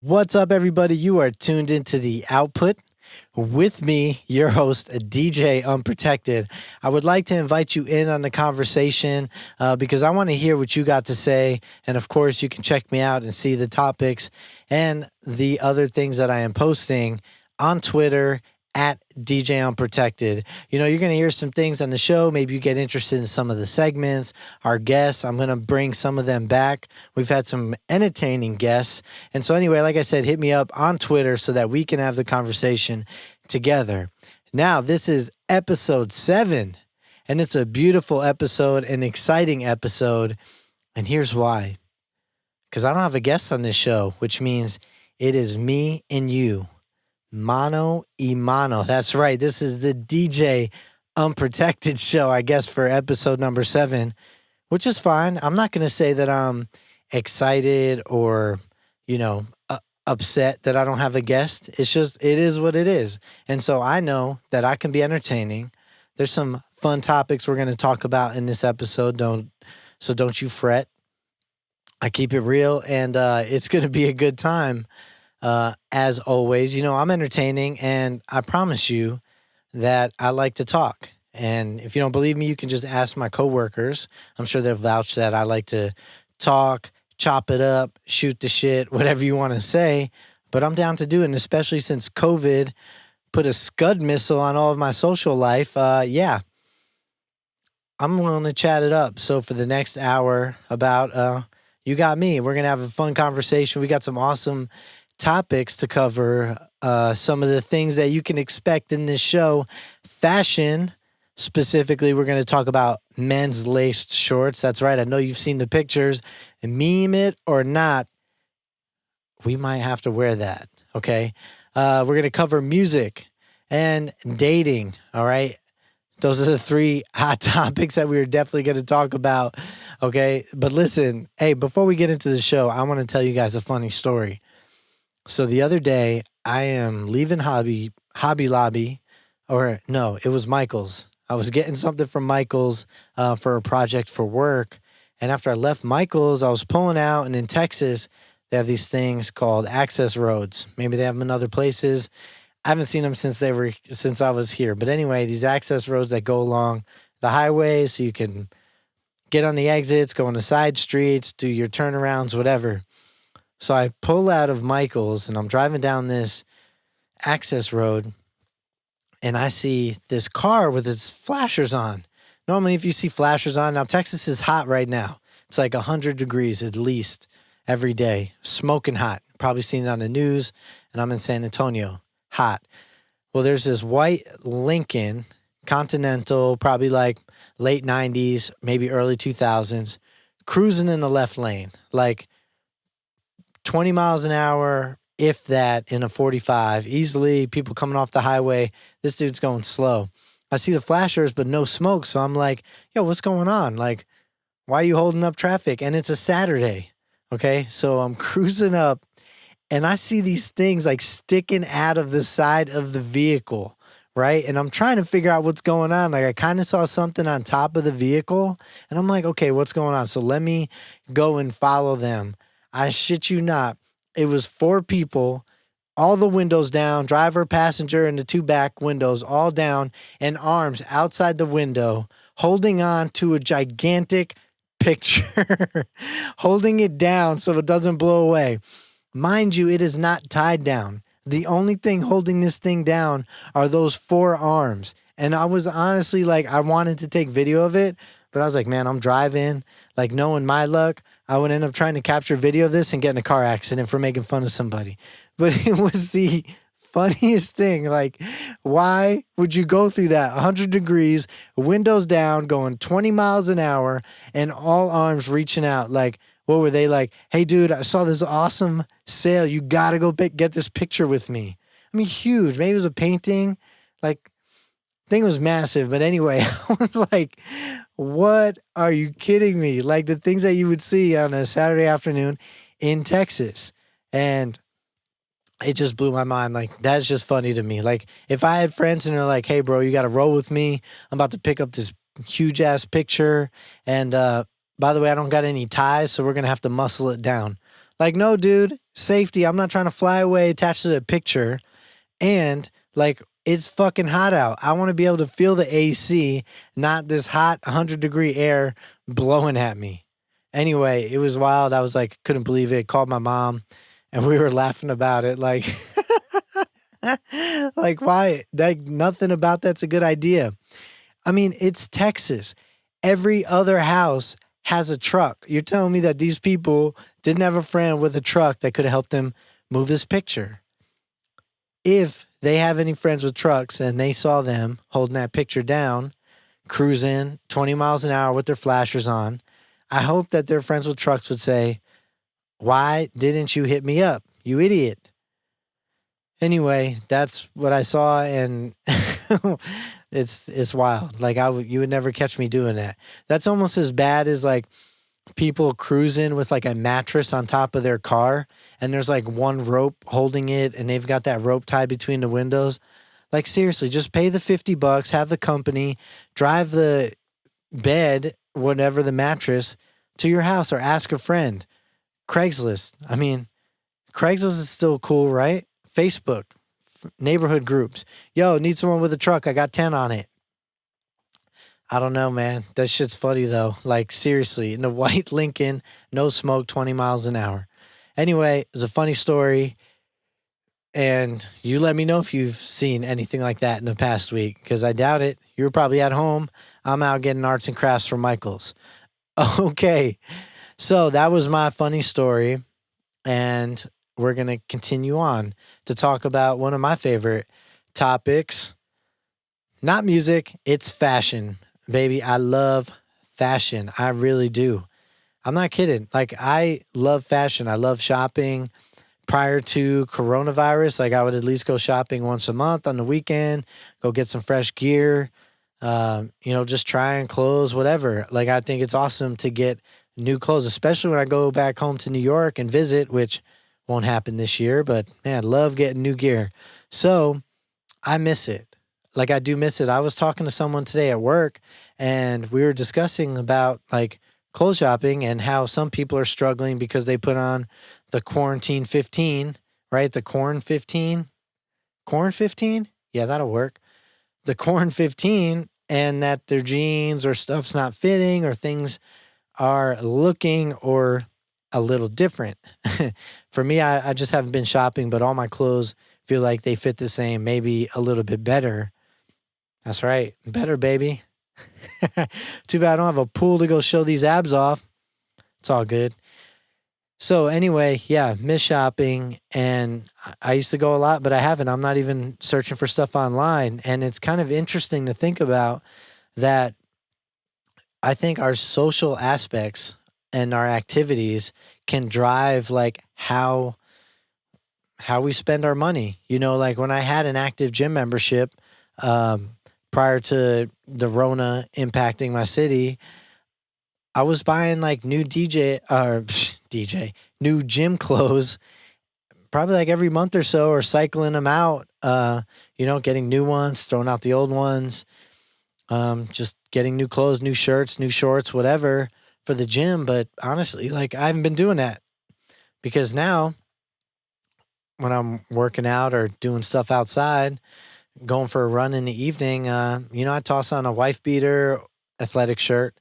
What's up, everybody? You are tuned into The Output with me, your host, DJ Unprotected. I would like to invite you in on the conversation because I want to hear what you got to say. And of course, you can check me out and see the topics and the other things that I am posting on Twitter at DJ Unprotected. You're going to hear some things on the show. Maybe you get interested in some of the segments, our guests. I'm going to bring some of them back. We've had some entertaining guests. And so anyway, like I said, hit me up on Twitter so that we can have the conversation together. Now, this is episode 7, and it's a beautiful episode, an exciting episode. And here's why. Because I don't have a guest on this show, which means it is me and you. Mano y mano. That's right. This is the DJ Unprotected show, I guess, for episode number 7, which is fine. I'm not going to say that I'm excited or, upset that I don't have a guest. It's just, it is what it is. And so I know that I can be entertaining. There's some fun topics we're going to talk about in this episode. Don't you fret. I keep it real, and it's going to be a good time. As always, I'm entertaining, and I promise you that I like to talk. And if you don't believe me, you can just ask my coworkers. I'm sure they'll vouch that I like to talk, chop it up, shoot the shit, whatever you want to say. But I'm down to do it, and especially since COVID put a Scud missile on all of my social life. I'm willing to chat it up. So for the next hour about you got me. We're going to have a fun conversation. We got some awesome topics to cover, some of the things that you can expect in this show. Fashion, specifically, we're going to talk about men's laced shorts. That's right. I know you've seen the pictures. Meme it or not, we might have to wear that, okay? We're going to cover music and dating, all right? Those are the 3 hot topics that we're definitely going to talk about, okay? But listen, hey, before we get into the show, I want to tell you guys a funny story. So the other day, I am leaving Hobby Lobby, or no, it was Michael's. I was getting something from Michael's for a project for work. And after I left Michael's, I was pulling out, and in Texas, they have these things called access roads. Maybe they have them in other places. I haven't seen them since I was here. But anyway, these access roads that go along the highway so you can get on the exits, go on the side streets, do your turnarounds, whatever. So I pull out of Michael's, and I'm driving down this access road, and I see this car with its flashers on. Normally, if you see flashers on, now Texas is hot right now. It's like 100 degrees at least every day, smoking hot. Probably seen it on the news, and I'm in San Antonio, hot. Well, there's this white Lincoln Continental, probably like late 90s, maybe early 2000s, cruising in the left lane, like 20 miles an hour, if that, in a 45. Easily, people coming off the highway. This dude's going slow. I see the flashers, but no smoke. So I'm like, yo, what's going on? Like, why are you holding up traffic? And it's a Saturday. Okay. So I'm cruising up, and I see these things like sticking out of the side of the vehicle. Right. And I'm trying to figure out what's going on. Like, I kind of saw something on top of the vehicle, and I'm like, okay, what's going on? So let me go and follow them. I shit you not. It was 4 people, all the windows down, driver, passenger, and the 2 back windows all down, and arms outside the window, holding on to a gigantic picture, holding it down so it doesn't blow away. Mind you, it is not tied down. The only thing holding this thing down are those 4 arms. And I was honestly like, I wanted to take video of it, but I was like, man, I'm driving. Like, knowing my luck, I would end up trying to capture video of this and get in a car accident for making fun of somebody. But it was the funniest thing. Like, why would you go through that 100 degrees, windows down, going 20 miles an hour, and all arms reaching out? Like, what were they like? Hey, dude, I saw this awesome sale. You got to go get this picture with me. I mean, huge. Maybe it was a painting. Like, thing was massive. But anyway, I was like, what are you kidding me? Like, the things that you would see on a Saturday afternoon in Texas. And it just blew my mind. Like, that's just funny to me. Like, if I had friends and they're like, hey, bro, you got to roll with me. I'm about to pick up this huge ass picture. And by the way, I don't got any ties, so we're going to have to muscle it down. Like, no, dude, safety. I'm not trying to fly away attached to the picture. And like, it's fucking hot out. I want to be able to feel the AC, not this hot 100-degree air blowing at me. Anyway, it was wild. I was like, couldn't believe it. Called my mom and we were laughing about it. Like, like, why? Like, nothing about that's a good idea. I mean, it's Texas. Every other house has a truck. You're telling me that these people didn't have a friend with a truck that could have helped them move this picture. If they have any friends with trucks and they saw them holding that picture down, cruising 20 miles an hour with their flashers on, I hope that their friends with trucks would say, "Why didn't you hit me up, you idiot?" Anyway, that's what I saw, and it's wild. Like, you would never catch me doing that. That's almost as bad as like people cruising with like a mattress on top of their car, and there's like one rope holding it, and they've got that rope tied between the windows. Like, seriously, just pay the $50, have the company drive the bed, whatever the mattress, to your house, or ask a friend. Craigslist. I mean, Craigslist is still cool, right? Facebook, neighborhood groups. Yo, need someone with a truck. I got 10 on it. I don't know, man. That shit's funny, though. Like, seriously, in the white Lincoln, no smoke, 20 miles an hour. Anyway, it was a funny story. And you let me know if you've seen anything like that in the past week, because I doubt it. You were probably at home. I'm out getting arts and crafts from Michael's. Okay. So that was my funny story. And we're going to continue on to talk about one of my favorite topics. Not music, it's fashion. Baby, I love fashion. I really do. I'm not kidding. Like, I love fashion. I love shopping. Prior to coronavirus, like, I would at least go shopping once a month on the weekend, go get some fresh gear, just trying clothes, whatever. Like, I think it's awesome to get new clothes, especially when I go back home to New York and visit, which won't happen this year, but man, I love getting new gear. So I miss it. Like, I do miss it. I was talking to someone today at work, and we were discussing about like clothes shopping and how some people are struggling because they put on the quarantine 15, right? The corn 15, corn 15. Yeah, that'll work. The corn 15, and that their jeans or stuff's not fitting, or things are looking or a little different. For me, I just haven't been shopping, but all my clothes feel like they fit the same, maybe a little bit better. That's right. Better, baby. Too bad I don't have a pool to go show these abs off. It's all good. So anyway, yeah, miss shopping. And I used to go a lot, but I haven't. I'm not even searching for stuff online. And it's kind of interesting to think about that. I think our social aspects and our activities can drive like how we spend our money. Like when I had an active gym membership, prior to the Rona impacting my city, I was buying like new new gym clothes, probably like every month or so, or cycling them out, getting new ones, throwing out the old ones, just getting new clothes, new shirts, new shorts, whatever for the gym. But honestly, like, I haven't been doing that, because now when I'm working out or doing stuff outside, going for a run in the evening, I toss on a wife beater, athletic shirt,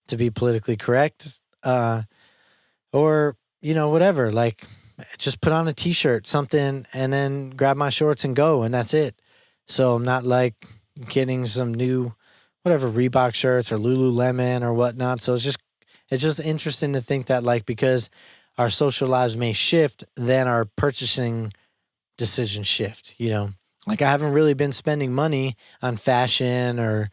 to be politically correct, or, whatever, like, just put on a t-shirt, something, and then grab my shorts and go, and that's it. So I'm not like getting some new, whatever, Reebok shirts or Lululemon or whatnot. So it's just interesting to think that, like, because our social lives may shift, then our purchasing decisions shift, Like, I haven't really been spending money on fashion or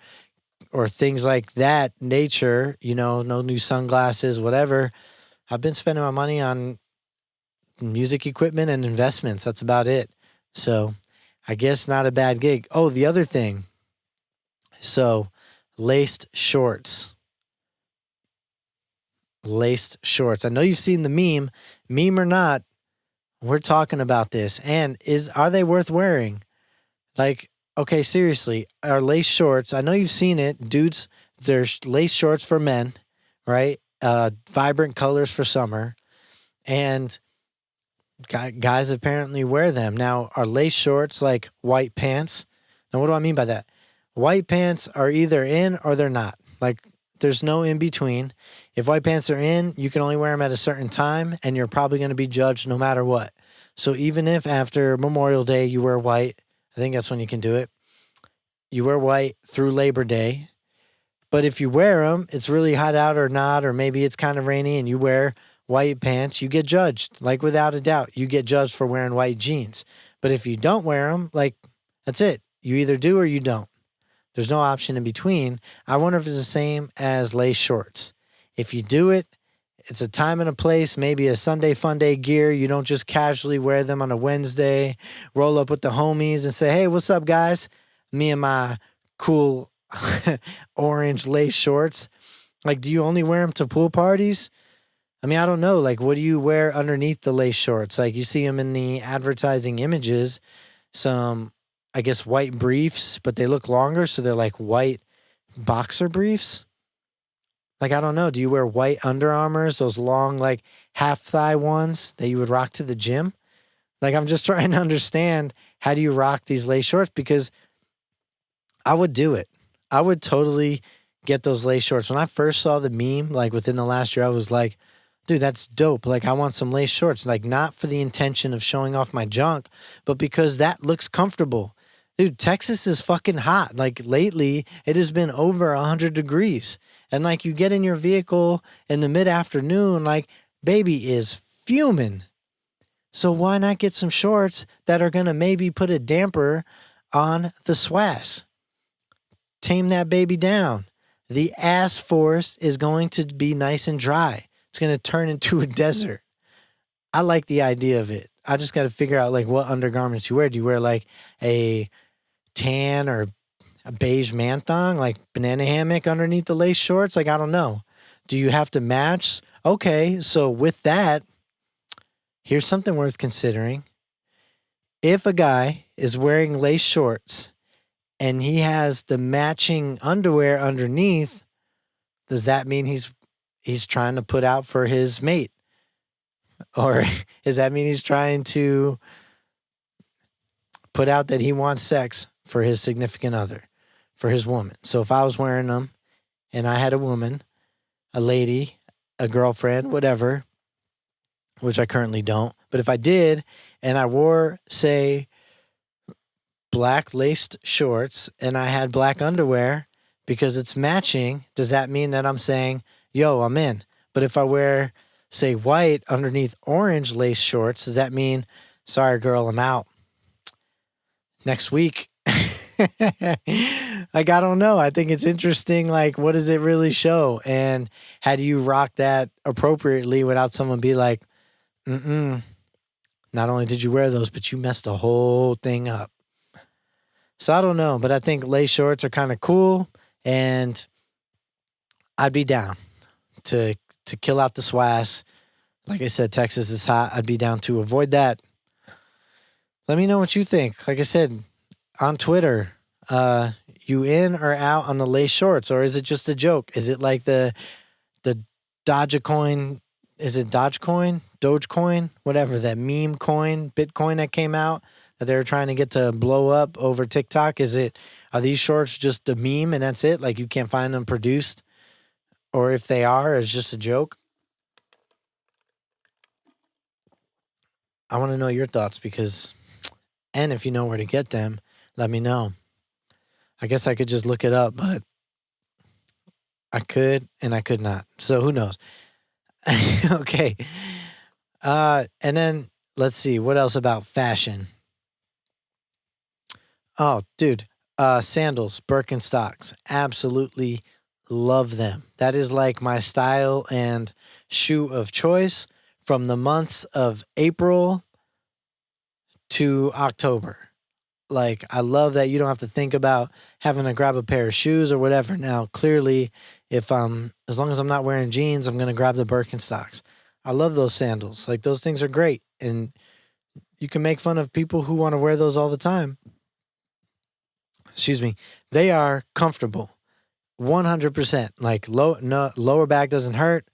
things like that nature, no new sunglasses, whatever. I've been spending my money on music equipment and investments. That's about it. So I guess not a bad gig. Oh, the other thing. So laced shorts. Laced shorts. I know you've seen the meme or not. We're talking about this. And are they worth wearing? Like, okay, seriously, are lace shorts, I know you've seen it, dudes, there's lace shorts for men, right? Vibrant colors for summer. And Guys apparently wear them. Now, are lace shorts like white pants? Now, what do I mean by that? White pants are either in or they're not. Like, there's no in between. If white pants are in, you can only wear them at a certain time, and you're probably going to be judged no matter what. So even if after Memorial Day you wear white, I think that's when you can do it. You wear white through Labor Day. But if you wear them, it's really hot out or not, or maybe it's kind of rainy and you wear white pants, you get judged. Like, without a doubt, you get judged for wearing white jeans. But if you don't wear them, like, that's it. You either do or you don't. There's no option in between. I wonder if it's the same as lace shorts. If you do it, it's a time and a place, maybe a Sunday fun day gear. You don't just casually wear them on a Wednesday, roll up with the homies and say, hey, what's up, guys? Me and my cool orange lace shorts. Like, do you only wear them to pool parties? I mean, I don't know. Like, what do you wear underneath the lace shorts? Like, you see them in the advertising images, some, I guess, white briefs, but they look longer. So they're like white boxer briefs. Like, I don't know. Do you wear white Under Armours, those long, like half thigh ones that you would rock to the gym? Like, I'm just trying to understand, how do you rock these lace shorts? Because I would do it. I would totally get those lace shorts. When I first saw the meme, like within the last year, I was like, dude, that's dope. Like, I want some lace shorts. Like, not for the intention of showing off my junk, but because that looks comfortable. Dude, Texas is fucking hot. Like, lately, it has been over 100 degrees. And like, you get in your vehicle in the mid-afternoon, like, baby is fuming. So why not get some shorts that are going to maybe put a damper on the swass? Tame that baby down. The ass force is going to be nice and dry. It's going to turn into a desert. I like the idea of it. I just got to figure out, like, what undergarments you wear. Do you wear like a tan or a beige man thong, like banana hammock underneath the lace shorts? Like, I don't know. Do you have to match? Okay, so with that, here's something worth considering. If a guy is wearing lace shorts and he has the matching underwear underneath, does that mean he's trying to put out for his mate? Or does that mean he's trying to put out that he wants sex for his significant other, for his woman? So if I was wearing them and I had a woman, a lady, a girlfriend, whatever, which I currently don't, but if I did and I wore, say, black laced shorts and I had black underwear because it's matching, does that mean that I'm saying, yo, I'm in? But if I wear, say, white underneath orange lace shorts, does that mean, sorry, girl, I'm out next week? Like, I don't know. I think it's interesting. Like, what does it really show? And how do you rock that appropriately without someone be like, not only did you wear those, but you messed the whole thing up. So I don't know, but I think lace shorts are kind of cool, and I'd be down to kill out the swass. Like I said, Texas is hot. I'd be down to avoid that. Let me know what you think. Like I said, on Twitter, you in or out on the lace shorts, or is it just a joke? Is it like the Dogecoin? Is it Dogecoin, whatever, that meme coin, Bitcoin that came out that they were trying to get to blow up over TikTok? Are these shorts just a meme and that's it? Like, you can't find them produced? Or if they are, it's just a joke? I want to know your thoughts and if you know where to get them, let me know. I guess I could just look it up, but I could and I could not. So who knows? Okay. And then let's see, what else about fashion? Oh, dude, sandals, Birkenstocks, absolutely love them. That is like my style and shoe of choice from the months of April to October. Like, I love that you don't have to think about having to grab a pair of shoes or whatever. Now, clearly, as long as I'm not wearing jeans, I'm going to grab the Birkenstocks. I love those sandals. Like, those things are great. And you can make fun of people who want to wear those all the time. Excuse me. They are comfortable. 100%. Like, lower back doesn't hurt.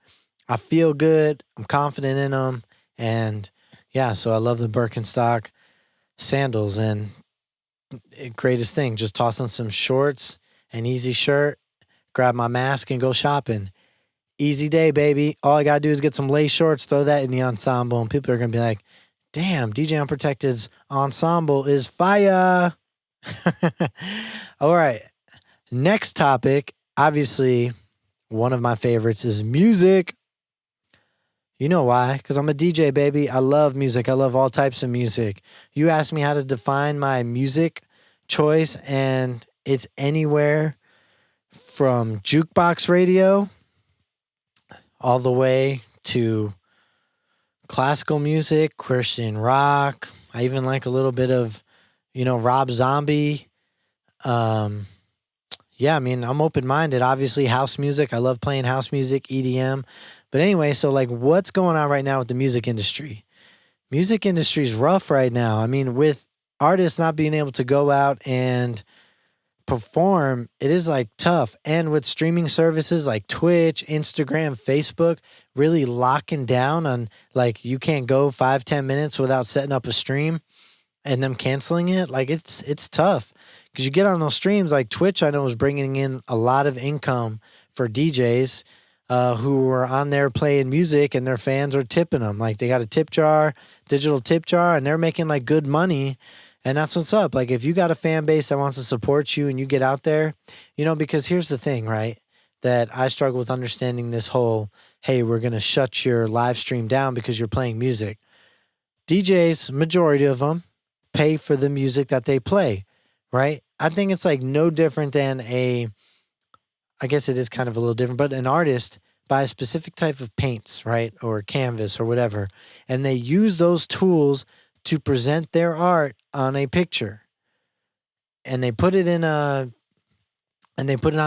I feel good. I'm confident in them. And, yeah, so I love the Birkenstock sandals, and greatest thing, just toss on some shorts, an easy shirt, grab my mask, and go shopping. Easy day, baby. All I gotta do is get some lace shorts, throw that in the ensemble, and people are gonna be like, damn, DJ Unprotected's ensemble is fire. All right. Next topic. Obviously, one of my favorites is music. You know why? Because I'm a DJ, baby. I love music. I love all types of music. You ask me how to define my music choice, and it's anywhere from jukebox radio all the way to classical music, Christian rock. I even like a little bit of, Rob Zombie. Um, yeah, I mean, I'm open minded. Obviously, house music. I love playing house music, EDM. But anyway, so like, what's going on right now with the music industry? Music industry is rough right now. I mean, with artists not being able to go out and perform, it is like tough. And with streaming services like Twitch, Instagram, Facebook really locking down on like you can't go 5-10 minutes without setting up a stream and them canceling it, like it's tough because you get on those streams like Twitch. I know is bringing in a lot of income for DJs who are on there playing music, and their fans are tipping them. Like they got a tip jar, digital tip jar, and they're making like good money. And that's what's up. Like if you got a fan base that wants to support you and you get out there, because here's the thing, right? That I struggle with understanding this whole, hey, we're going to shut your live stream down because you're playing music. DJs, majority of them, pay for the music that they play, right? I think it's like no different than I guess it is kind of a little different, but an artist buys a specific type of paints, right? Or canvas or whatever. And they use those tools to present their art on a picture. And they put it on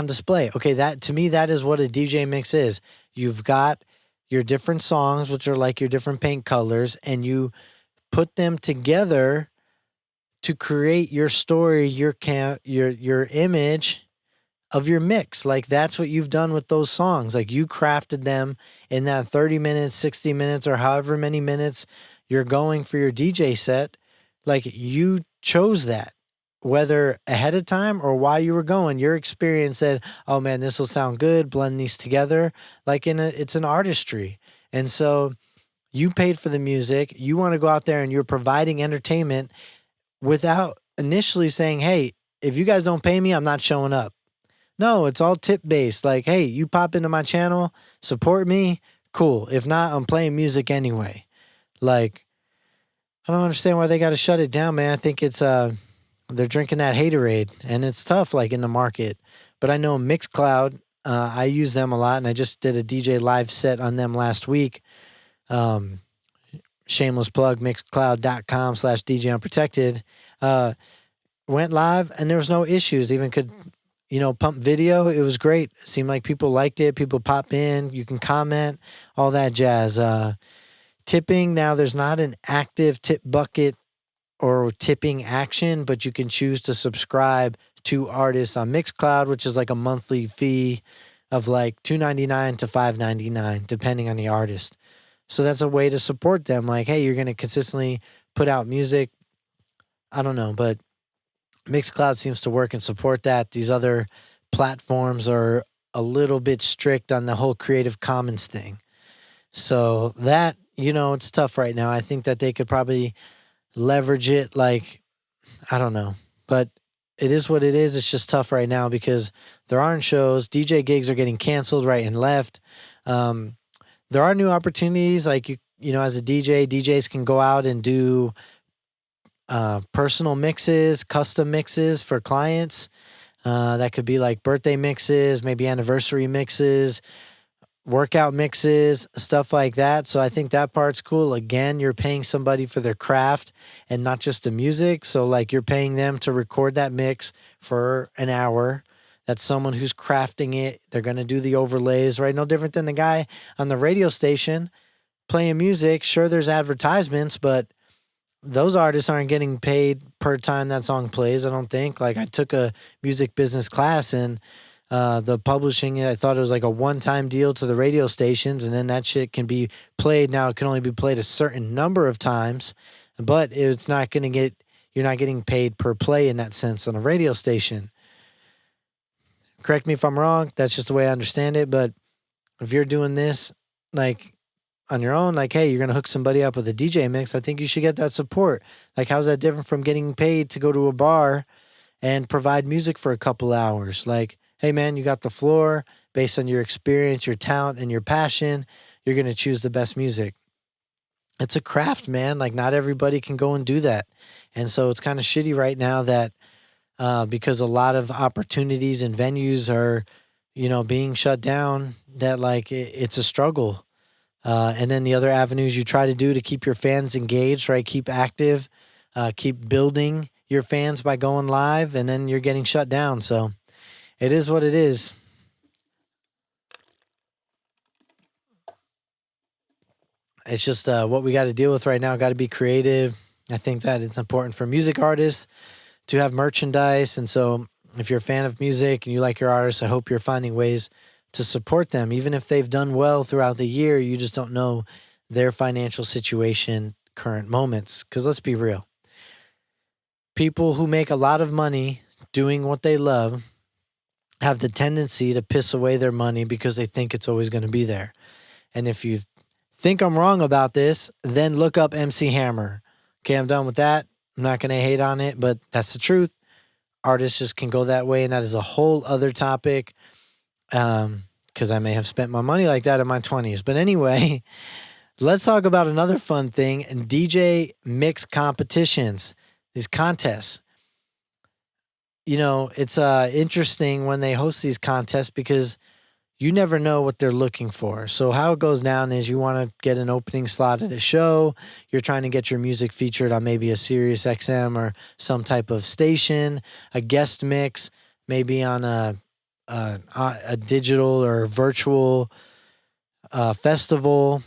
display. Okay, that to me, that is what a DJ mix is. You've got your different songs, which are like your different paint colors, and you put them together to create your story, your image of your mix. Like that's what you've done with those songs. Like you crafted them in that 30 minutes, 60 minutes, or however many minutes you're going for your DJ set. Like you chose that, whether ahead of time or while you were going. Your experience said, oh man, this will sound good, blend these together. Like it's an artistry. And so you paid for the music. You want to go out there and you're providing entertainment without initially saying, hey, if you guys don't pay me, I'm not showing up. No, it's all tip based. Like, hey, you pop into my channel, support me, cool. If not, I'm playing music anyway. Like, I don't understand why they got to shut it down, man. I think it's they're drinking that haterade, and it's tough, like in the market. But I know Mixcloud, I use them a lot, and I just did a DJ live set on them last week. Shameless plug, mixcloud.com/DJ Unprotected. Went live, and there was no issues. Even could pump video. It was great. It seemed like people liked it. People pop in. You can comment, all that jazz. Tipping, now there's not an active tip bucket or tipping action, but you can choose to subscribe to artists on Mixcloud, which is like a monthly fee of like $2.99 to $5.99, depending on the artist. So that's a way to support them. Like, hey, you're going to consistently put out music. I don't know, but Mixcloud seems to work and support that. These other platforms are a little bit strict on the whole Creative Commons thing. So that, it's tough right now. I think that they could probably leverage it. Like, I don't know, but it is what it is. It's just tough right now because there aren't shows. DJ gigs are getting canceled right and left. There are new opportunities. Like, as a DJ, DJs can go out and do personal mixes, custom mixes for clients. That could be like birthday mixes, maybe anniversary mixes, workout mixes, stuff like that. So I think that part's cool. Again, you're paying somebody for their craft and not just the music. So like you're paying them to record that mix for an hour. That's someone who's crafting it. They're going to do the overlays, right? No different than the guy on the radio station playing music. Sure, there's advertisements, but those artists aren't getting paid per time that song plays, I don't think. Like I took a music business class, and the publishing it. I thought it was like a one-time deal to the radio stations, and then that shit can be played. Now it can only be played a certain number of times, but it's not going to get, you're not getting paid per play in that sense on a radio station. Correct me if I'm wrong. That's just the way I understand it. But if you're doing this, like on your own, like, hey, you're going to hook somebody up with a DJ mix, I think you should get that support. Like, how's that different from getting paid to go to a bar and provide music for a couple hours? Like, hey, man, you got the floor. Based on your experience, your talent, and your passion, you're going to choose the best music. It's a craft, man. Like, not everybody can go and do that. And so it's kind of shitty right now that because a lot of opportunities and venues are, being shut down, that like it's a struggle. And then the other avenues you try to do to keep your fans engaged, right? Keep active, keep building your fans by going live, and then you're getting shut down. So it is what it is. It's just what we got to deal with right now. Got to be creative. I think that it's important for music artists to have merchandise. And so if you're a fan of music and you like your artists, I hope you're finding ways to support them. Even if they've done well throughout the year, you just don't know their financial situation, current moments. Because let's be real. People who make a lot of money doing what they love have the tendency to piss away their money because they think it's always going to be there. And if you think I'm wrong about this, then look up MC Hammer. Okay, I'm done with that. I'm not going to hate on it, but that's the truth. Artists just can go that way, and that is a whole other topic because I may have spent my money like that in my 20s. But anyway, let's talk about another fun thing, DJ mix competitions, these contests. It's interesting when they host these contests because you never know what they're looking for. So how it goes down is you want to get an opening slot at a show. You're trying to get your music featured on maybe a Sirius XM or some type of station, a guest mix, maybe on a digital or virtual festival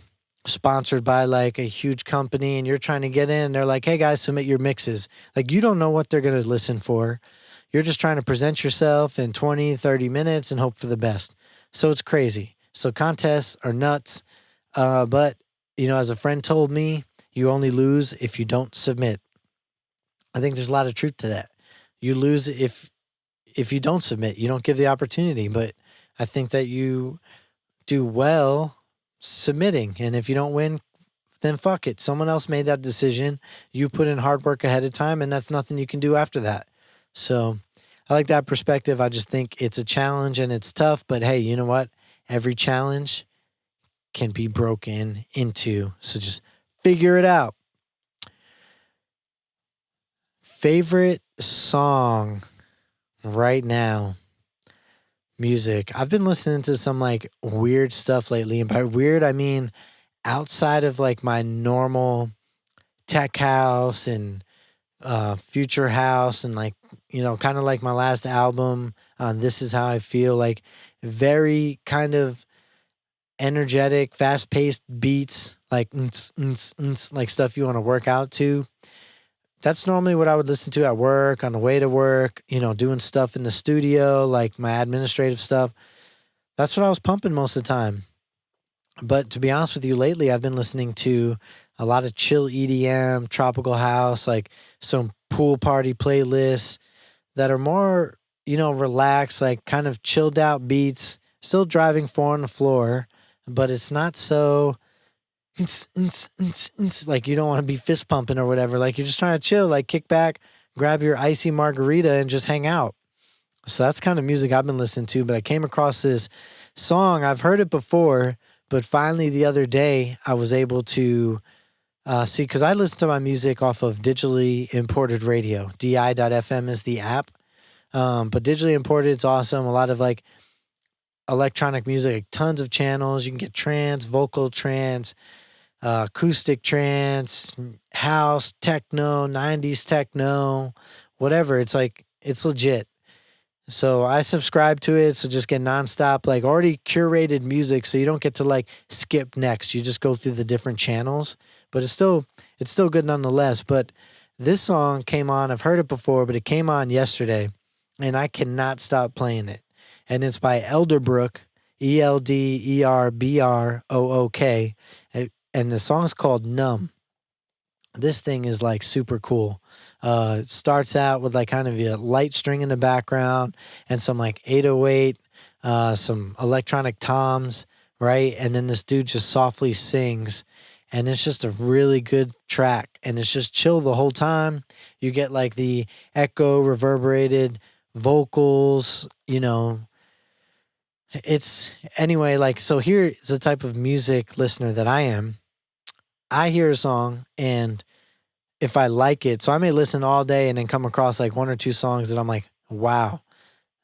sponsored by like a huge company, and you're trying to get in. They're like, hey guys, submit your mixes. Like, you don't know what they're going to listen for. You're just trying to present yourself in 20, 30 minutes and hope for the best. So it's crazy. So contests are nuts. But, as a friend told me, you only lose if you don't submit. I think there's a lot of truth to that. You lose if you don't submit. You don't give the opportunity. But I think that you do well submitting. And if you don't win, then fuck it. Someone else made that decision. You put in hard work ahead of time, and that's nothing you can do after that. So I like that perspective. I just think it's a challenge and it's tough, but hey, you know what? Every challenge can be broken into. So just figure it out. Favorite song right now? Music. I've been listening to some like weird stuff lately. And by weird, I mean outside of like my normal tech house and future house and like, kind of like my last album on This Is How I Feel, like very kind of energetic, fast-paced beats, like like stuff you want to work out to. That's normally what I would listen to at work, on the way to work, doing stuff in the studio, like my administrative stuff. That's what I was pumping most of the time. But to be honest with you, lately I've been listening to a lot of chill EDM, tropical house, like some pool party playlists that are more, relaxed, like kind of chilled out beats, still driving four on the floor, but it's not so like you don't want to be fist pumping or whatever. Like you're just trying to chill, like kick back, grab your icy margarita and just hang out. So that's kind of music I've been listening to, but I came across this song. I've heard it before, but finally the other day I was able to see, because I listen to my music off of digitally imported radio. di.fm is the app. But digitally imported, it's awesome. A lot of like electronic music, like tons of channels. You can get trance, vocal trance, acoustic trance, house, techno, 90s techno, whatever. It's like, it's legit. So I subscribe to it. So just get nonstop, like already curated music. So you don't get to like skip next. You just go through the different channels, but it's still good nonetheless. But this song came on. I've heard it before, but it came on yesterday and I cannot stop playing it. and it's by Elderbrook, Eldebrook, and the song's called Numb. This thing is like super cool. It starts out with like kind of a light string in the background and some like 808, some electronic toms, right? And then this dude just softly sings, and it's just a really good track, and it's just chill the whole time. You get like the echo reverberated vocals, it's anyway, like, so here's the type of music listener that I am. I hear a song, and if I like it, so I may listen all day and then come across like one or two songs that I'm like, wow,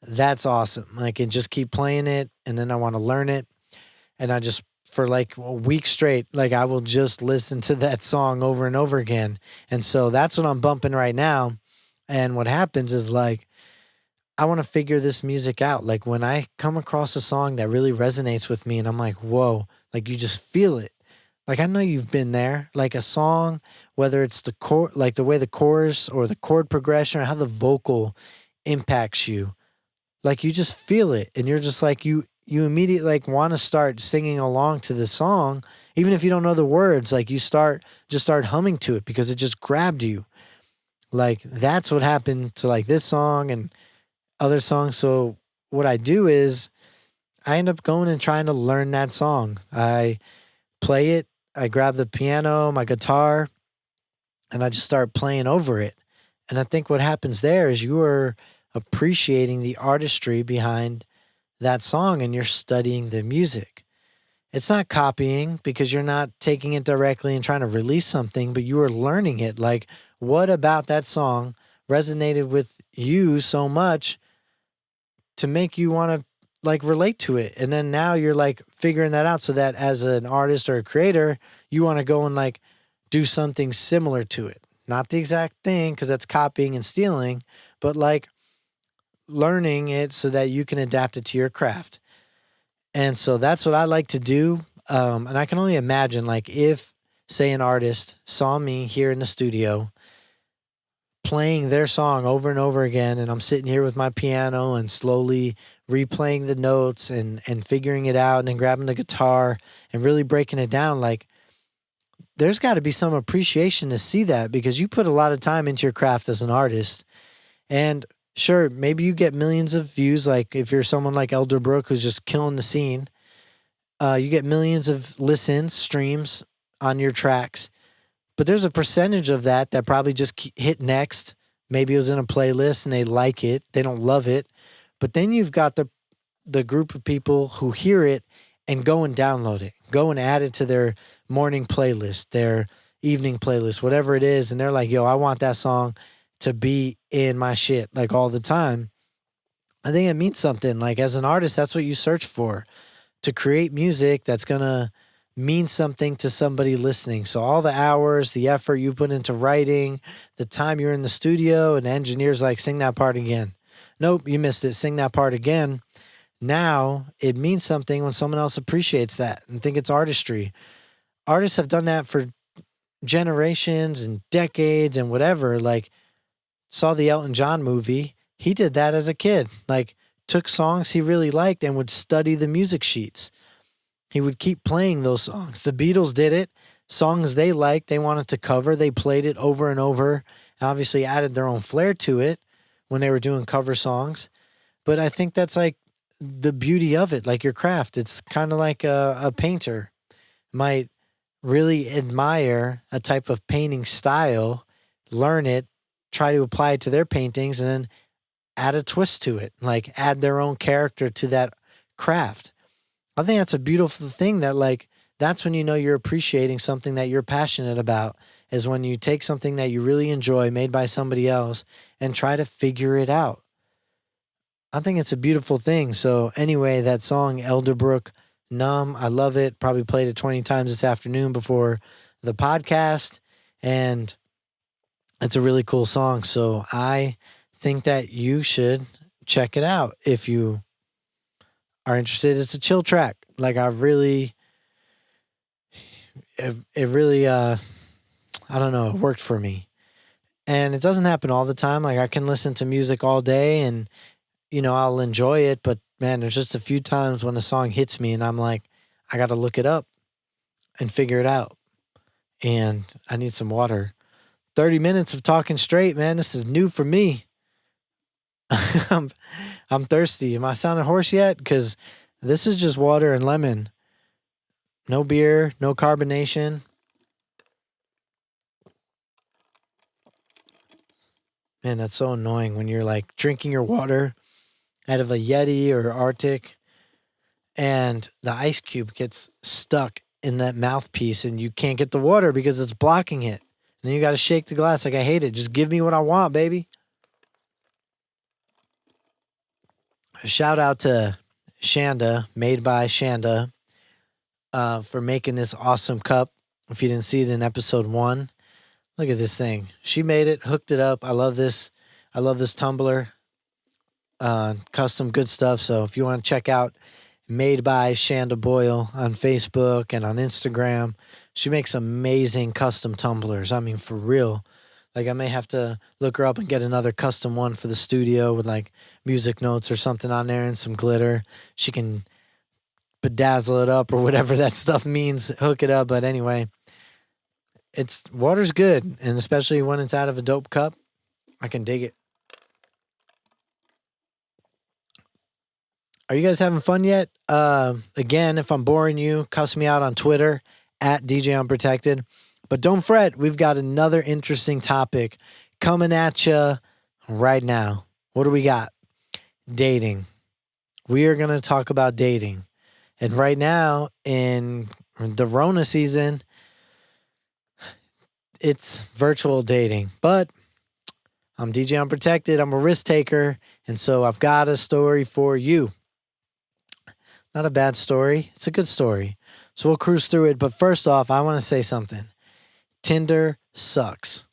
that's awesome. Like, and just keep playing it. And then I want to learn it. And I just, for like a week straight, like I will just listen to that song over and over again. And so that's what I'm bumping right now. And what happens is like, I want to figure this music out. Like when I come across a song that really resonates with me and I'm like, whoa, like you just feel it. Like I know you've been there, like a song, whether it's the chord, like the way the chorus or the chord progression or how the vocal impacts you. Like you just feel it and you're just like you immediately like want to start singing along to the song, even if you don't know the words, like you start humming to it because it just grabbed you. Like that's what happened to like this song and other songs. So what I do is I end up going and trying to learn that song. I play it, I grab the piano, my guitar, and I just start playing over it. And I think what happens there is you are appreciating the artistry behind that song and you're studying the music. It's not copying because you're not taking it directly and trying to release something, but you are learning it. Like, what about that song resonated with you so much to make you want to like relate to it? And then now you're like figuring that out so that as an artist or a creator, you want to go and like do something similar to it. Not the exact thing because that's copying and stealing, but like learning it so that you can adapt it to your craft. And so that's what I like to do. And I can only imagine like if, say, an artist saw me here in the studio playing their song over and over again, and I'm sitting here with my piano and slowly replaying the notes and figuring it out and then grabbing the guitar and really breaking it down, like there's got to be some appreciation to see that because you put a lot of time into your craft as an artist. And sure, maybe you get millions of views, like if you're someone like Elderbrook who's just killing the scene, you get millions of listens, streams on your tracks. But there's a percentage of that that probably just hit next. Maybe it was in a playlist and they like it. They don't love it. But then you've got the group of people who hear it and go and download it. Go and add it to their morning playlist, their evening playlist, whatever it is. And they're like, yo, I want that song to be in my shit like all the time. I think it means something. Like as an artist, that's what you search for, to create music that's going to mean something to somebody listening. So all the hours, the effort you put into writing, the time you're in the studio and the engineer's like, sing that part again. Nope, you missed it. Sing that part again. Now it means something when someone else appreciates that and think it's artistry. Artists have done that for generations and decades and whatever. Like saw the Elton John movie. He did that as a kid. Like took songs he really liked and would study the music sheets. He would keep playing those songs. The Beatles did it. Songs they liked, they wanted to cover. They played it over and over. Obviously added their own flair to it when they were doing cover songs. But I think that's like the beauty of it, like your craft. It's kind of like a painter might really admire a type of painting style, learn it, try to apply it to their paintings, and then add a twist to it, like add their own character to that craft. I think that's a beautiful thing that like, that's when you know you're appreciating something that you're passionate about, is when you take something that you really enjoy made by somebody else and try to figure it out. I think it's a beautiful thing. So anyway, that song Elderbrook, Numb, I love it. Probably played it 20 times this afternoon before the podcast. And it's a really cool song. So I think that you should check it out if you are interested. It's a chill track. Like I really, it really, I don't know, it worked for me. And it doesn't happen all the time. Like I can listen to music all day and, I'll enjoy it. But man, there's just a few times when a song hits me and I'm like, I got to look it up and figure it out. And I need some water. 30 minutes of talking straight, man. This is new for me. I'm, I'm thirsty. Am I sounding hoarse yet? Because this is just water and lemon. No beer, no carbonation. Man, that's so annoying when you're like drinking your water out of a Yeti or Arctic and the ice cube gets stuck in that mouthpiece and you can't get the water because it's blocking it. And then you got to shake the glass. Like, I hate it. Just give me what I want, baby. A shout out to Shanda, made by Shanda, for making this awesome cup. If you didn't see it in episode 1, look at this thing. She made it, hooked it up. I love this. I love this tumbler. Custom good stuff. So if you want to check out Made by Shanda Boyle on Facebook and on Instagram, she makes amazing custom tumblers. I mean, for real. Like, I may have to look her up and get another custom one for the studio with like music notes or something on there and some glitter. She can bedazzle it up or whatever that stuff means, hook it up. But anyway, water's good. And especially when it's out of a dope cup, I can dig it. Are you guys having fun yet? Again, if I'm boring you, cuss me out on Twitter at DJ Unprotected. But don't fret, we've got another interesting topic coming at you right now. What do we got? Dating. We are going to talk about dating. And right now, in the Rona season, it's virtual dating. But I'm DJ Unprotected. I'm a risk taker. And so I've got a story for you. Not a bad story. It's a good story. So we'll cruise through it. But first off, I want to say something. Tinder sucks.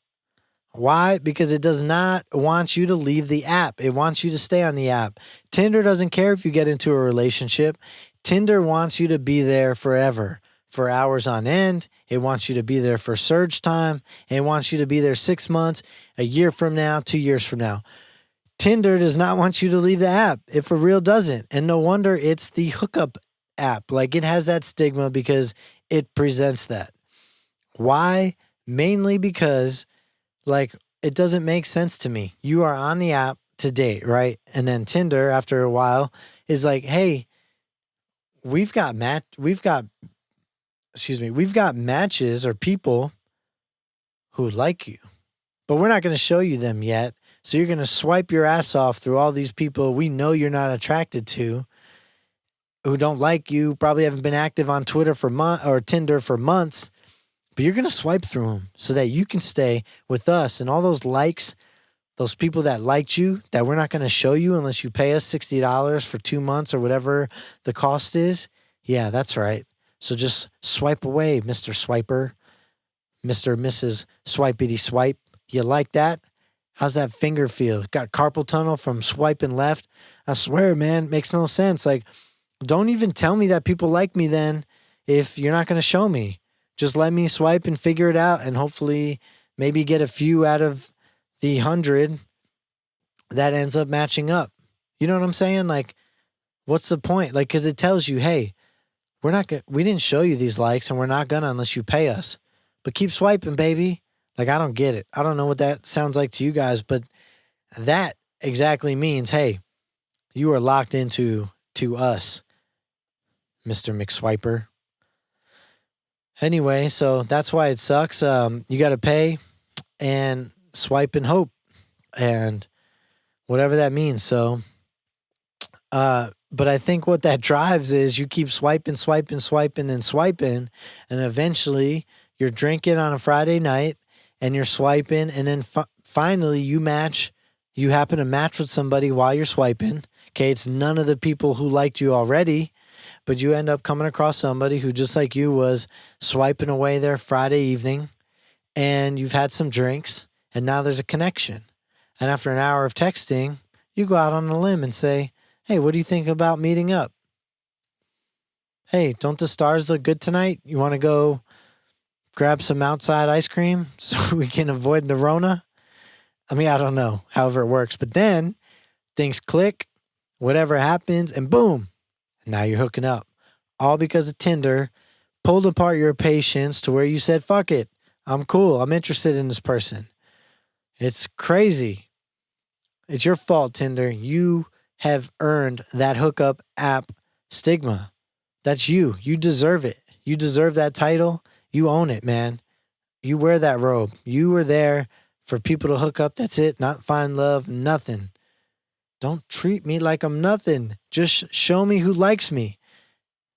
Why? Because it does not want you to leave the app. It wants you to stay on the app. Tinder doesn't care if you get into a relationship. Tinder wants you to be there forever, for hours on end. It wants you to be there for surge time. It wants you to be there 6 months, a year from now, 2 years from now. Tinder does not want you to leave the app. It for real doesn't. And no wonder it's the hookup app. Like, it has that stigma because it presents that. Why? Mainly because, like, it doesn't make sense to me. You are on the app to date, right? And then Tinder, after a while, is like, hey, we've got matches or people who like you, but we're not going to show you them yet. So you're going to swipe your ass off through all these people we know you're not attracted to, who don't like you, probably haven't been active on Twitter or Tinder for months, but you're going to swipe through them so that you can stay with us. And all those likes, those people that liked you, that we're not going to show you unless you pay us $60 for 2 months or whatever the cost is. Yeah, that's right. So just swipe away, Mr. Swiper, Mr. Mrs. Swipey Swipe. You like that? How's that finger feel? Got carpal tunnel from swiping left? I swear, man, it makes no sense. Like, don't even tell me that people like me then if you're not going to show me. Just let me swipe and figure it out and hopefully maybe get a few out of the 100 that ends up matching up. You know what I'm saying? Like, what's the point? Like, because it tells you, hey, we didn't show you these likes and we're not gonna unless you pay us. But keep swiping, baby. Like, I don't get it. I don't know what that sounds like to you guys, but that exactly means, hey, you are locked into us, Mr. McSwiper. Anyway, so that's why it sucks. You got to pay and swipe and hope and whatever that means. So, but I think what that drives is you keep swiping, and eventually you're drinking on a Friday night and you're swiping, and then finally you happen to match with somebody while you're swiping. Okay, it's none of the people who liked you already, but you end up coming across somebody who, just like you, was swiping away their Friday evening, and you've had some drinks, and now there's a connection. And after an hour of texting, you go out on a limb and say, hey, what do you think about meeting up? Hey, don't the stars look good tonight? You want to go grab some outside ice cream so we can avoid the Rona? I mean, I don't know, however it works. But then things click, whatever happens, and boom, now you're hooking up. All because of Tinder pulled apart your patience to where you said, fuck it. I'm cool. I'm interested in this person. It's crazy. It's your fault, Tinder. You have earned that hookup app stigma. That's you. You deserve it. You deserve that title. You own it, man. You wear that robe. You were there for people to hook up. That's it. Not find love, nothing. Don't treat me like I'm nothing. Just show me who likes me.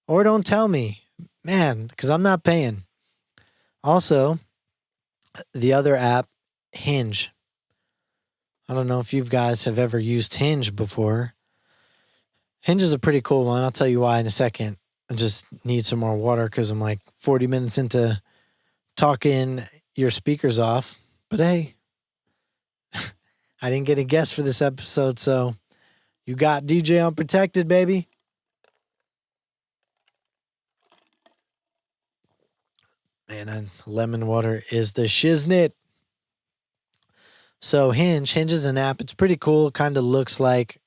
Or don't tell me, man, because I'm not paying. Also, the other app, Hinge. I don't know if you guys have ever used Hinge before. Hinge is a pretty cool one. I'll tell you why in a second. I just need some more water because I'm like 40 minutes into talking your speakers off. But hey, I didn't get a guest for this episode, so you got DJ Unprotected, baby. Man, and lemon water is the shiznit. So Hinge is an app. It's pretty cool. It kind of looks like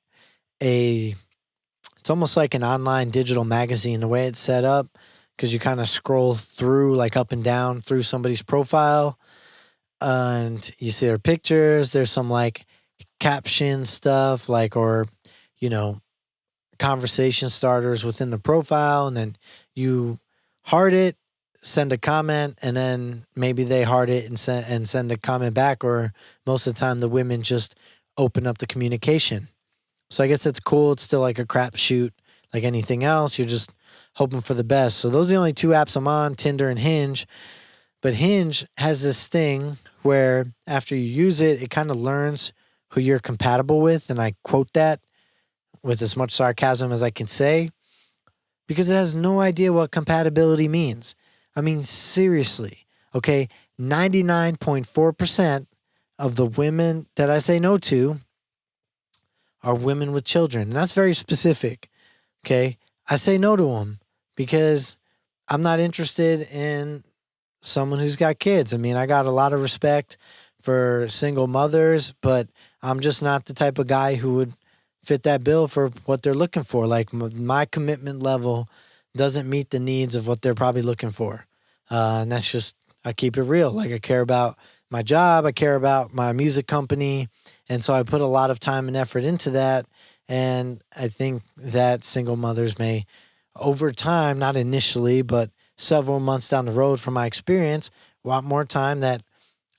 it's almost like an online digital magazine, the way it's set up, because you kind of scroll through like up and down through somebody's profile and you see their pictures. There's some like caption stuff or, conversation starters within the profile. And then you heart it, send a comment, and then maybe they heart it and send a comment back. Or most of the time the women just open up the communication. So I guess it's cool. It's still like a crapshoot like anything else. You're just hoping for the best. So those are the only two apps I'm on, Tinder and Hinge. But Hinge has this thing where after you use it, it kind of learns who you're compatible with. And I quote that with as much sarcasm as I can say, because it has no idea what compatibility means. I mean, seriously, okay? 99.4% of the women that I say no to are women with children. And that's very specific, okay? I say no to them because I'm not interested in someone who's got kids. I mean, I got a lot of respect for single mothers, but I'm just not the type of guy who would fit that bill for what they're looking for. Like my commitment level doesn't meet the needs of what they're probably looking for. And that's just, I keep it real. Like I care about my job. I care about my music company. And so I put a lot of time and effort into that. And I think that single mothers may, over time, not initially, but several months down the road from my experience, want more time that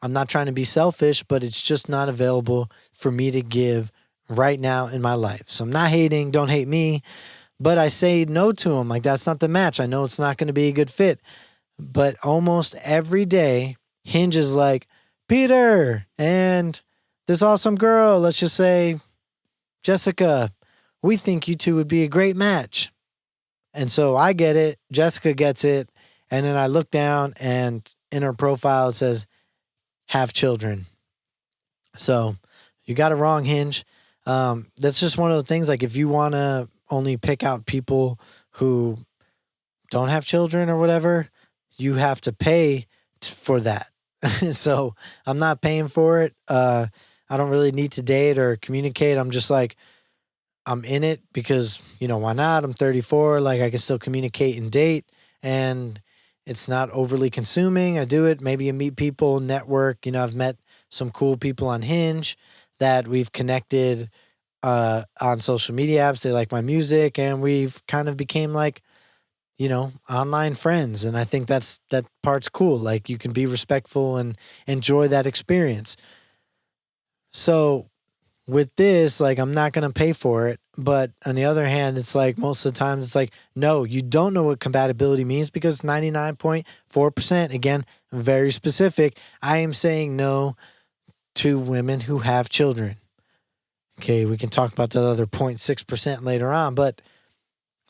I'm not trying to be selfish, but it's just not available for me to give right now in my life. So I'm not hating, don't hate me, but I say no to them. Like that's not the match. I know it's not going to be a good fit. But almost every day, Hinge is like, Peter and this awesome girl, let's just say Jessica, we think you two would be a great match. And so I get it, Jessica gets it, and then I look down and in her profile it says, have children. So you got it wrong, Hinge. That's just one of the things, like if you want to only pick out people who don't have children or whatever, you have to pay for that. So I'm not paying for it. I don't really need to date or communicate. I'm just like, I'm in it because, why not? I'm 34. Like I can still communicate and date, and it's not overly consuming. I do it. Maybe you meet people, network. I've met some cool people on Hinge that we've connected on social media apps. They like my music, and we've kind of became like, online friends. And I think that part's cool. Like you can be respectful and enjoy that experience. So with this, like I'm not going to pay for it. But on the other hand, it's like most of the times it's like, no, you don't know what compatibility means because 99.4%, again, very specific. I am saying no to women who have children. Okay, we can talk about that other 0.6% later on, but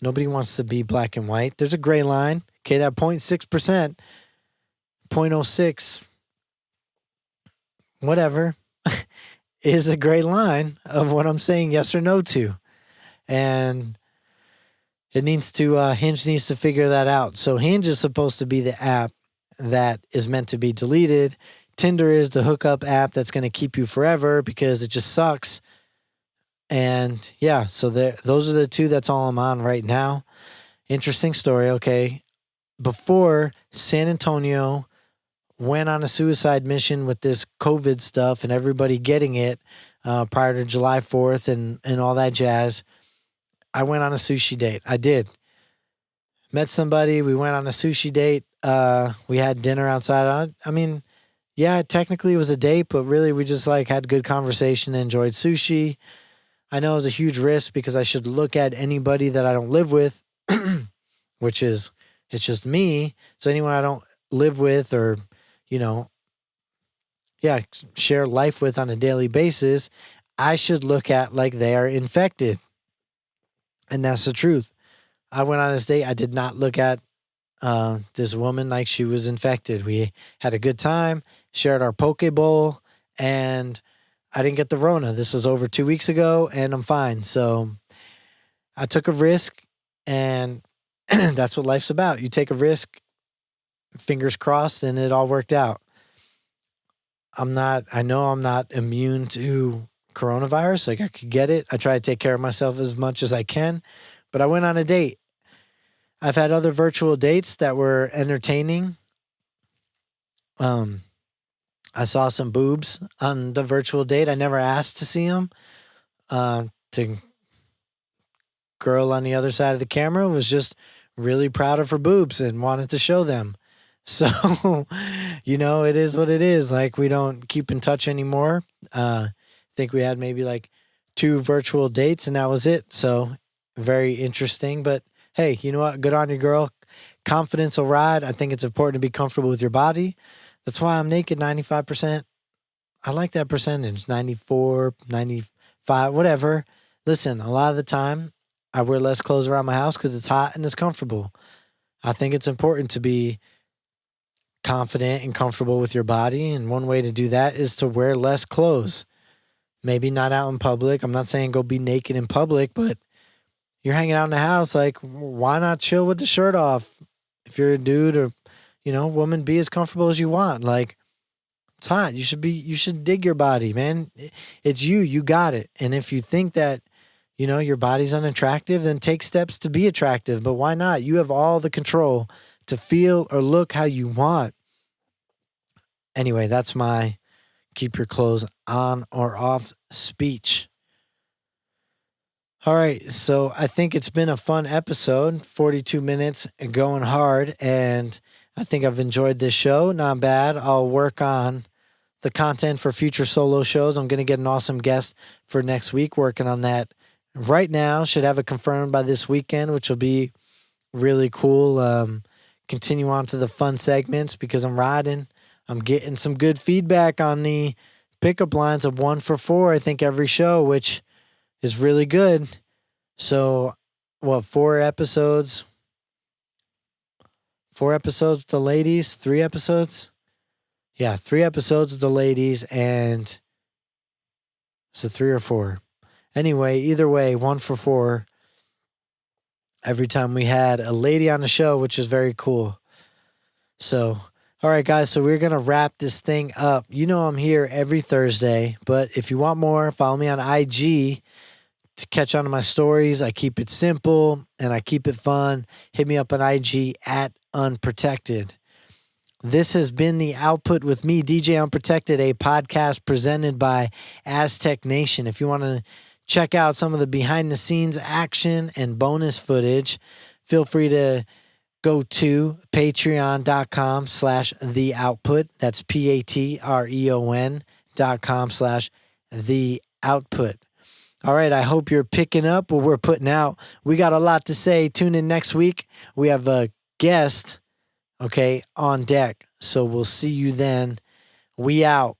nobody wants to be black and white. There's a gray line. Okay, that 0.6%, 0.06, whatever, is a gray line of what I'm saying yes or no to. And it needs to, Hinge needs to figure that out. So Hinge is supposed to be the app that is meant to be deleted. Tinder is the hookup app that's going to keep you forever because it just sucks. And yeah, so those are the two. That's all I'm on right now. Interesting story. Okay. Before San Antonio went on a suicide mission with this COVID stuff and everybody getting it prior to July 4th and all that jazz, I went on a sushi date. I did. Met somebody. We went on a sushi date. We had dinner outside. I mean, yeah, technically it was a date, but really we just like had good conversation and enjoyed sushi. I know it was a huge risk because I should look at anybody that I don't live with, which is, it's just me. So anyone I don't live with or, you know, yeah, share life with on a daily basis, I should look at like they are infected. And that's the truth. I went on this date. I did not look at this woman like she was infected. We had a good time, shared our poke bowl, and I didn't get the Rona. This was over 2 weeks ago, and I'm fine. So I took a risk, and that's what life's about. You take a risk, fingers crossed, and it all worked out. I know I'm not immune to coronavirus. Like I could get it. I try to take care of myself as much as I can, but I went on a date. I've had other virtual dates that were entertaining. I saw some boobs on the virtual date. I never asked to see them. The girl on the other side of the camera was just really proud of her boobs and wanted to show them. So, it is what it is. Like we don't keep in touch anymore. I think we had maybe like 2 virtual dates and that was it. So very interesting, but hey, you know what? Good on you, girl. Confidence will ride. I think it's important to be comfortable with your body. That's why I'm naked 95%. I like that percentage, 94, 95, whatever. Listen, a lot of the time I wear less clothes around my house because it's hot and it's comfortable. I think it's important to be confident and comfortable with your body. And one way to do that is to wear less clothes. Maybe not out in public. I'm not saying go be naked in public, but you're hanging out in the house. Like, why not chill with the shirt off? If you're a dude or, woman, be as comfortable as you want. Like, it's hot. You should dig your body, man. It's you. You got it. And if you think that, your body's unattractive, then take steps to be attractive. But why not? You have all the control to feel or look how you want. Anyway, that's my keep your clothes on or off speech. All right, so I think it's been a fun episode, 42 minutes and going hard, and I think I've enjoyed this show. Not bad. I'll work on the content for future solo shows. I'm going to get an awesome guest for next week, working on that right now. Should have it confirmed by this weekend, which will be really cool. Continue on to the fun segments because I'm riding. I'm getting some good feedback on the pickup lines of 1 for 4, I think, every show, which is really good. So, 4 episodes? 4 episodes with the ladies? 3 episodes? Yeah, 3 episodes with the ladies, and so 3 or 4. Anyway, either way, 1 for 4 every time we had a lady on the show, which is very cool. So, all right, guys, so we're going to wrap this thing up. I'm here every Thursday, but if you want more, follow me on IG to catch on to my stories. I keep it simple and I keep it fun. Hit me up on IG at Unprotected. This has been The Output with me, DJ Unprotected, a podcast presented by Aztec Nation. If you want to check out some of the behind the scenes action and bonus footage, feel free to go to patreon.com/the output. That's patreon.com/the output. All right. I hope you're picking up what we're putting out. We got a lot to say. Tune in next week. We have a guest, on deck. So we'll see you then. We out.